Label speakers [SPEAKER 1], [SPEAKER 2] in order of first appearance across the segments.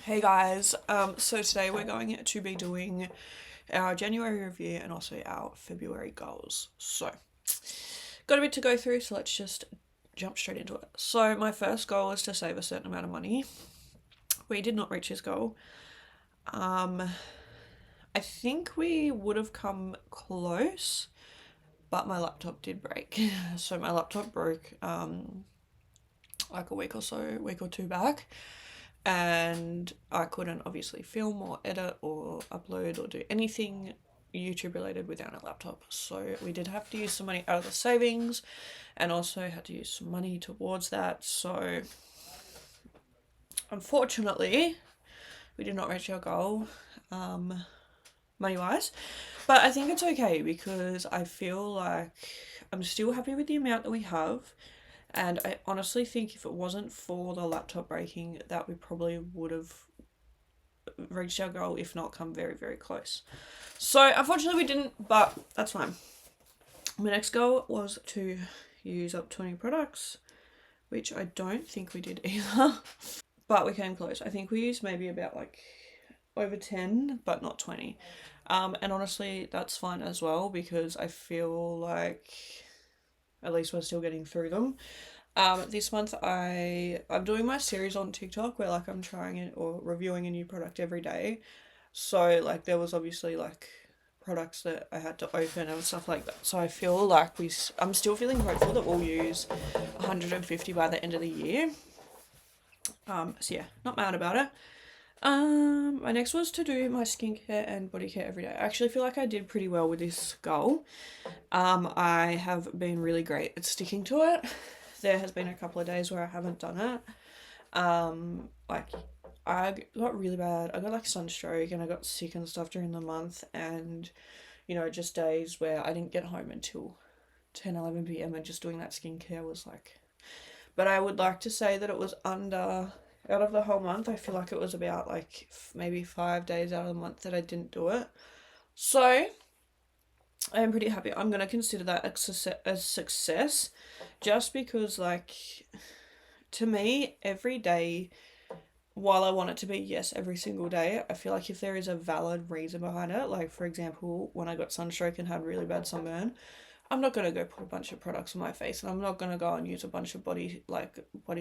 [SPEAKER 1] Hey guys, so today we're going to be doing our January review and also our February goals. So, got a bit to go through, so let's just jump straight into it. So, my first goal is to save a certain amount of money. We did not reach this goal. I think we would have come close, but my laptop did break. So, my laptop broke like a week or two back, and I couldn't obviously film or edit or upload or do anything YouTube related without a laptop. So we did have to use some money out of the savings and also had to use some money towards that. So unfortunately, we did not reach our goal money wise, but I think it's okay because I feel like I'm still happy with the amount that we have. And I honestly think if it wasn't for the laptop breaking, that we probably would have reached our goal, if not come very, very close. So unfortunately we didn't, but that's fine. My next goal was to use up 20 products, which I don't think we did either, but we came close. I think we used maybe about like over 10, but not 20. And honestly, that's fine as well because I feel like at least we're still getting through them. This month I'm doing my series on TikTok where like I'm trying it or reviewing a new product every day. So like there was obviously like products that I had to open and stuff like that. So I feel like I'm still feeling hopeful that we'll use 150 by the end of the year. So yeah, not mad about it. My next was to do my skincare and body care every day. I actually feel like I did pretty well with this goal. I have been really great at sticking to it. There has been a couple of days where I haven't done it. Like I got really bad. I got like sunstroke and I got sick and stuff during the month, and just days where I didn't get home until 10-11 p.m. and just doing that skincare was like. But I would like to say that it was out of the whole month, I feel like it was about like maybe 5 days out of the month that I didn't do it. So I am pretty happy. I'm going to consider that a success just because, like, to me, every day, while I want it to be yes every single day, I feel like if there is a valid reason behind it, like for example, when I got sunstroke and had really bad sunburn, I'm not gonna go put a bunch of products on my face, and I'm not gonna go and use a bunch of body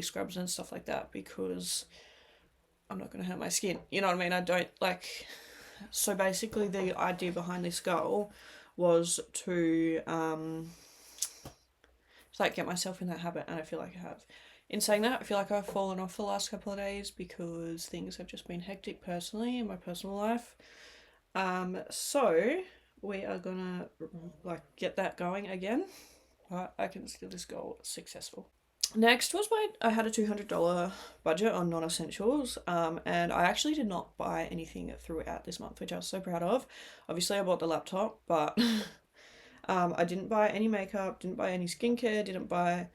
[SPEAKER 1] scrubs and stuff like that because I'm not gonna hurt my skin. You know what I mean? I don't like. So basically, the idea behind this goal was to like get myself in that habit, and I feel like I have. In saying that, I feel like I've fallen off the last couple of days because things have just been hectic personally in my personal life. So we are gonna like get that going again. But I consider this goal successful. Next was I had a $200 budget on non-essentials, and I actually did not buy anything throughout this month, which I was so proud of. Obviously, I bought the laptop, but I didn't buy any makeup, didn't buy any skincare, didn't buy,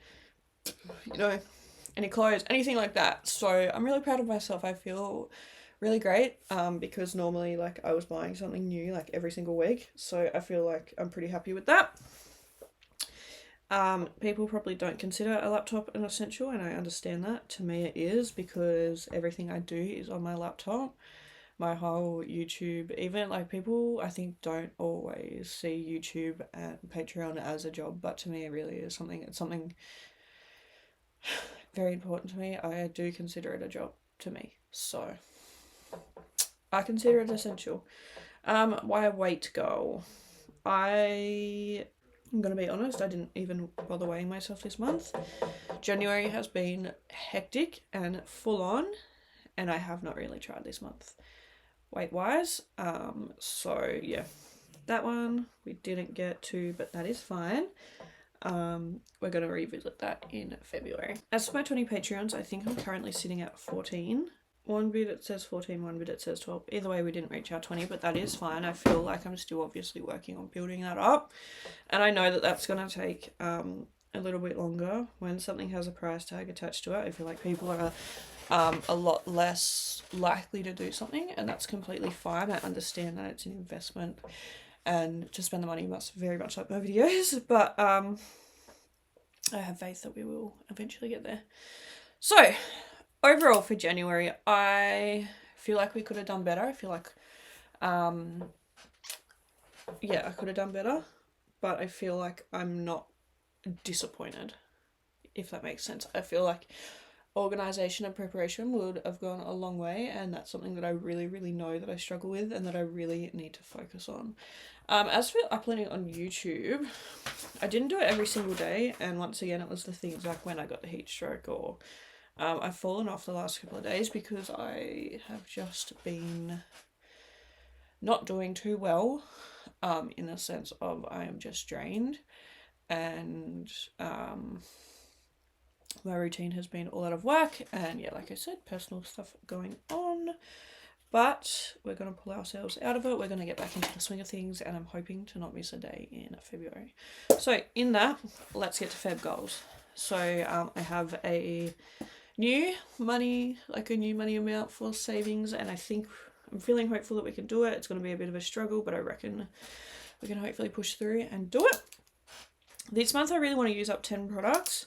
[SPEAKER 1] you know, any clothes, anything like that. So I'm really proud of myself. I feel really great because normally like I was buying something new like every single week. So I feel like I'm pretty happy with that. People probably don't consider a laptop an essential, and I understand that. To me, it is because everything I do is on my laptop. My whole YouTube, even like people, I think don't always see YouTube and Patreon as a job, but to me, it really is something. It's something very important to me. I do consider it a job to me, so I consider it essential. My weight goal. I'm gonna be honest, I didn't even bother weighing myself this month. January has been hectic and full on, and I have not really tried this month weight wise. So yeah, that one we didn't get to, but that is fine. We're gonna revisit that in February. As for my 20 Patreons, I think I'm currently sitting at 14. One bit it says 14, one bit it says 12. Either way, we didn't reach our 20, but that is fine. I feel like I'm still obviously working on building that up. And I know that that's going to take a little bit longer when something has a price tag attached to it. I feel like people are a lot less likely to do something, and that's completely fine. I understand that it's an investment and to spend the money, you must very much like my videos, but I have faith that we will eventually get there. So, overall for January, I feel like we could have done better. I feel like, yeah, I could have done better, but I feel like I'm not disappointed, if that makes sense. I feel like organisation and preparation would have gone a long way, and that's something that I really, really know that I struggle with and that I really need to focus on. As for uploading on YouTube, I didn't do it every single day, and once again, it was the things like when I got the heat stroke, or I've fallen off the last couple of days because I have just been not doing too well, in the sense of I am just drained, and my routine has been all out of whack, and yeah, like I said, personal stuff going on. But we're going to pull ourselves out of it. We're going to get back into the swing of things, and I'm hoping to not miss a day in February. So in that, let's get to Feb goals. So I have a new money amount for savings, and I think I'm feeling hopeful that we can do it. It's going to be a bit of a struggle, but I reckon we can hopefully push through and do it. This month I really want to use up 10 products,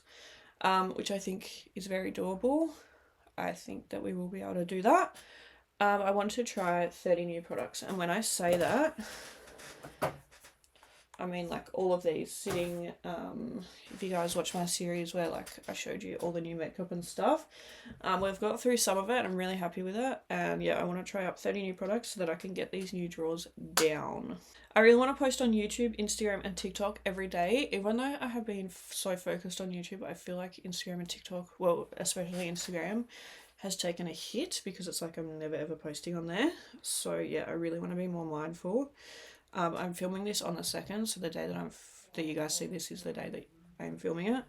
[SPEAKER 1] which I think is very doable. I think that we will be able to do that. I want to try 30 new products, and when I say that, I mean like all of these sitting, if you guys watch my series where like I showed you all the new makeup and stuff, we've got through some of it. I'm really happy with it, and yeah, I want to try up 30 new products so that I can get these new drawers down. I really want to post on YouTube, Instagram and TikTok every day. Even though I have been so focused on YouTube, I feel like Instagram and TikTok, well, especially Instagram, has taken a hit because it's like I'm never ever posting on there. So yeah, I really want to be more mindful. I'm filming this on the 2nd, so the day that you guys see this is the day that I'm filming it.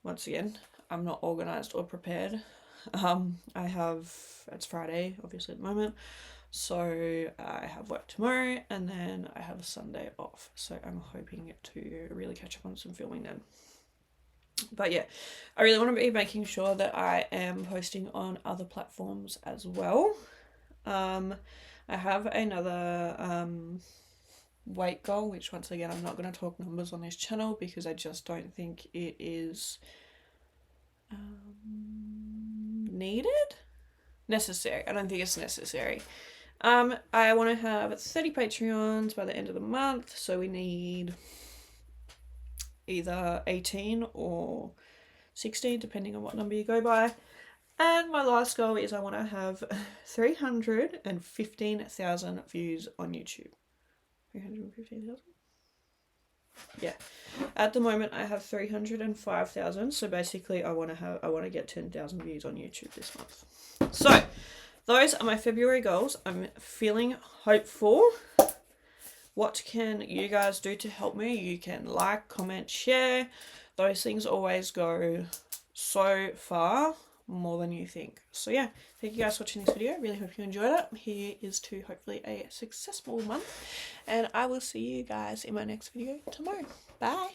[SPEAKER 1] Once again, I'm not organised or prepared. It's Friday, obviously at the moment, so I have work tomorrow, and then I have a Sunday off. So I'm hoping to really catch up on some filming then. But yeah, I really want to be making sure that I am posting on other platforms as well. I have another weight goal, which once again, I'm not going to talk numbers on this channel because I just don't think it is necessary. I don't think it's necessary. I want to have 30 Patreons by the end of the month, so we need either 18 or 16, depending on what number you go by. And my last goal is I want to have 315,000 views on YouTube. 315,000? Yeah. At the moment I have 305,000, so basically I want to get 10,000 views on YouTube this month. So those are my February goals. I'm feeling hopeful. What can you guys do to help me? You can like, comment, share. Those things always go so far more than you think. So yeah, thank you guys for watching this video. Really hope you enjoyed it. Here is to hopefully a successful month, and I will see you guys in my next video tomorrow. Bye.